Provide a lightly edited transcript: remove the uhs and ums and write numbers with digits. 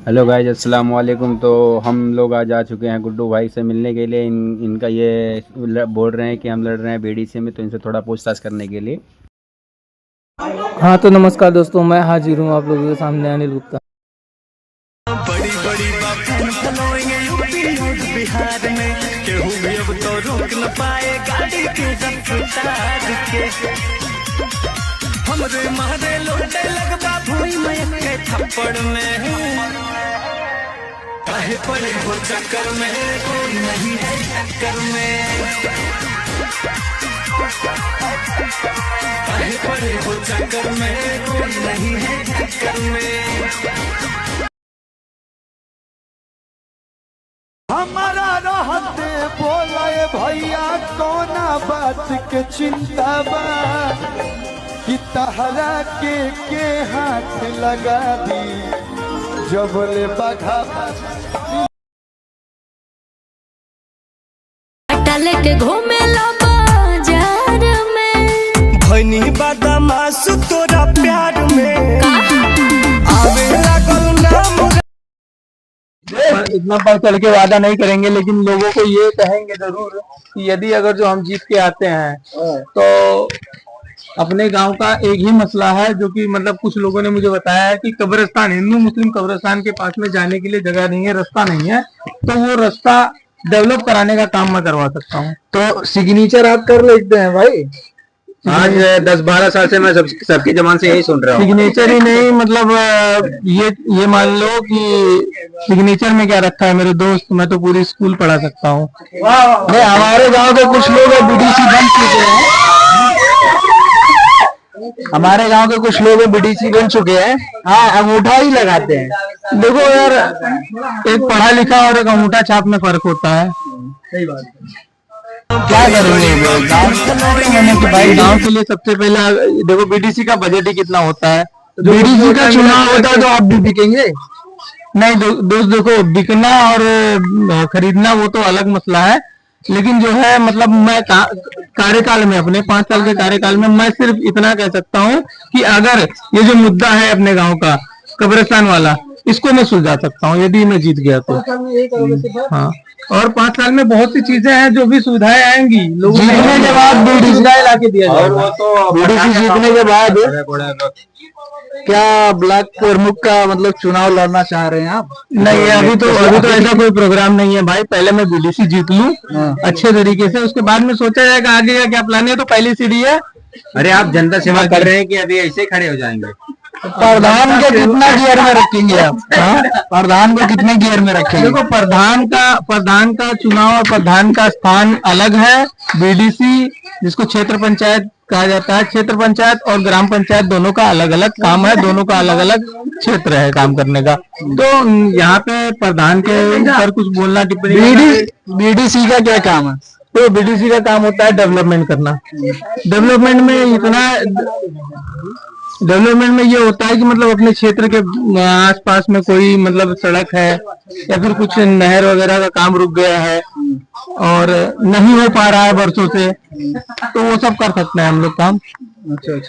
Hello guys, अस्सलाम वालेकुम। तो हम लोग आज आ चुके हैं गुड्डू भाई से मिलने के लिए। इनका ये बोल रहे हैं कि हम लड़ रहे हैं बीडीसी में, तो इनसे थोड़ा पूछताछ करने के लिए। हाँ तो नमस्कार दोस्तों, मैं हाजिर हूँ आप लोगों के सामने अनिल गुप्ता। बड़ी बड़ी बातें फॉलोइंग यूपी और बिहार में केहू भी अब तो रोक न पाए गाड़ी के रफ्तार के। हमरे मारे लौटे लगबा भूई में के थप्पड़ में, काहे पड़े हो चक्कर में, कोई नहीं है टक्कर में। काहे पड़े हो चक्कर में, कोई नहीं है टक्कर में। हमारा रहते बोले भैया कोना बात के चिंता बा कि तहरा के हाथ लगा दी जब ले बघा लेके घूमे लो बाजार में, भनी बदमाश तोरा प्यार में आवे लागल नाम। इतना बढ़ चढ़ के वादा नहीं करेंगे, लेकिन लोगों को ये कहेंगे जरूर कि यदि अगर जो हम जीत के आते हैं तो अपने गांव का एक ही मसला है, जो कि मतलब कुछ लोगों ने मुझे बताया है कि कब्रिस्तान, हिंदू मुस्लिम कब्रिस्तान के पास में जाने के लिए जगह नहीं है, रास्ता नहीं है, तो वो रास्ता डेवलप कराने का काम मैं करवा सकता हूँ। तो सिग्नेचर आप कर लेते हैं भाई। आज 10-12 साल से मैं सबकी जबान से यही सुन रहा हूँ। सिग्नेचर ही नहीं, मतलब ये मान लो कि सिग्नेचर में क्या रखा है मेरे दोस्त, मैं तो पूरी स्कूल पढ़ा सकता हूँ। हमारे गांव के कुछ लोग बीडीसी बन चुके हैं, हमारे गांव के कुछ लोग बीडीसी बन चुके हैं। हाँ, अंगूठा ही लगाते हैं। देखो यार, एक पढ़ा लिखा और एक अंगूठा छाप में फर्क होता है। सही बात है। क्या करेंगे गाँव के भाई? गाँव के लिए सबसे पहला देखो बीडीसी का बजट ही कितना होता है। बीडीसी का चुनाव होता है तो आप भी बिकेंगे? नहीं दोस्त, देखो बिकना और खरीदना वो तो अलग मसला है, लेकिन जो है मतलब मैं कार्यकाल में, अपने 5 साल के कार्यकाल में मैं सिर्फ इतना कह सकता हूँ कि अगर ये जो मुद्दा है अपने गांव का कब्रिस्तान वाला, इसको मैं सुलझा सकता हूँ यदि मैं जीत गया तो। हाँ, और 5 साल में बहुत सी चीजें हैं जो भी सुविधाएं आएंगी लोगों को। जीतने के बाद बीडीसी ला के दिया जाएगा। बीडीसी जीतने के बाद क्या ब्लॉक प्रमुख का मतलब चुनाव लड़ना चाह रहे हैं आप? नहीं, अभी तो ऐसा कोई प्रोग्राम नहीं है भाई। पहले मैं बीडीसी जीत लूं अच्छे तरीके से, उसके बाद में सोचा जाएगा आगे का क्या प्लान है। तो पहली सीढ़ी है। अरे आप जनता सेवा कर रहे हैं कि अभी ऐसे खड़े हो जाएंगे? प्रधान के कितना गियर में रखेंगे आप? प्रधान को कितने गियर में रखेंगे? देखो, प्रधान का चुनाव और प्रधान का स्थान अलग है। बीडीसी, जिसको क्षेत्र पंचायत कहा जाता है, क्षेत्र पंचायत और ग्राम पंचायत दोनों का अलग अलग काम है, दोनों का अलग अलग क्षेत्र है काम करने का। तो यहाँ पे प्रधान के ऊपर कुछ बोलना टिप्पणी। बीडीसी का क्या काम है? तो बीडीसी का काम होता है डेवलपमेंट करना। डेवलपमेंट में ये होता है कि मतलब अपने क्षेत्र के आसपास में कोई मतलब सड़क है या फिर कुछ नहर वगैरह का काम रुक गया है और नहीं हो पा रहा है वर्षों से, तो वो सब कर सकते हैं हम लोग काम। अच्छा अच्छा।